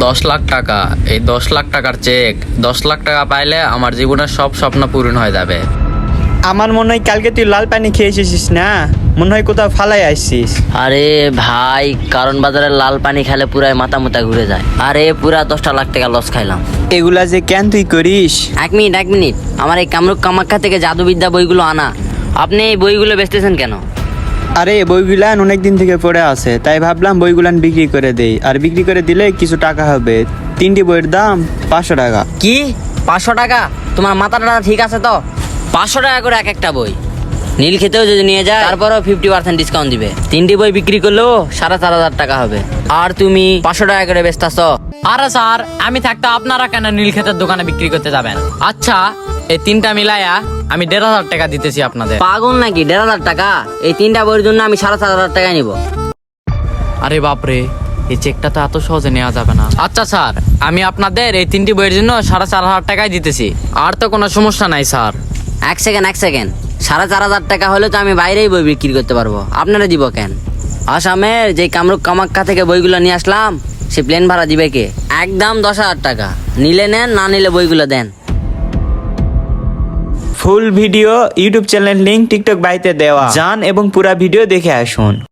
10 লাখ টাকা, এই 10 লাখ টাকার চেক। 10 লাখ টাকা পাইলে আমার জীবনের সব স্বপ্ন পূরণ হয়ে যাবে। আমার মনে হয় কালকে তুই লাল পানি খেয়ে এসেছিস না, মনে হয় কোথাও ফালাই আসছিস। আরে ভাই, কারণ বাজারের লাল পানি খেলে পুরাই মাথা মুতা ঘুরে যায়। আরে পুরা 10 লাখ টাকা লস খাইলাম। এগুলা যে কেন তুই করিস? এক মিনিট, আমার এই কামরূপ কামাখ্যা থেকে জাদুবিদ্যা বইগুলো আনা। আপনি এই বইগুলো বেচতেছেন কেন? আরে বইগুলান অনেক দিন থেকে পড়ে আছে, তাই ভাবলাম বইগুলান বিক্রি করে দেই, আর বিক্রি করে দিলে কিছু টাকা হবে। 3টি বইয়ের দাম 500 টাকা। কি 500 টাকা? তোমার মাথাটা ঠিক আছে তো? 500 টাকা করে এক একটা বই। নীল খেতেও যদি নিয়ে যায় তারপরও 50% ডিসকাউন্ট দিবে। 3টি বই বিক্রি করলেও 4,500 টাকা হবে। আর তুমি 500 টাকা করে বেচতাছ। আরে স্যার, আমি থাকতে আপনারা কেন নীলক্ষেতের দোকানে বিক্রি করতে যাবেন? আচ্ছা, এই 3টা মিলাইয়া আমি 1,500 টাকা দিতেছি আপনাদের। পাগল নাকি? 1,500 টাকা? এই 3টা বইয়ের জন্য আমি 4,500 টাকা নিব। আরে বাপরে, এই চেকটা তো এত সহজে নেওয়া যাবে না। আচ্ছা স্যার, আমি আপনাদের এই 3টি বইয়ের জন্য 4,500 টাকাই দিতেছি। আর তো কোনো সমস্যা নাই স্যার। এক সেকেন্ড 4,500 টাকা হলে তো আমি বাইরেই বই বিক্রি করতে পারবো। আপনারা দিব কেন? আসামের যে কামরূপ কামাখ্যা থেকে বইগুলো নিয়ে আসলাম, সে প্লেন ভাড়া দিবে কে? একদম 10,000 টাকা। নিলে নেন, না নিলে বইগুলো দেন। Full video YouTube channel link TikTok বাইতে দেওয়া, যান এবং পুরা ভিডিও দেখে আসুন।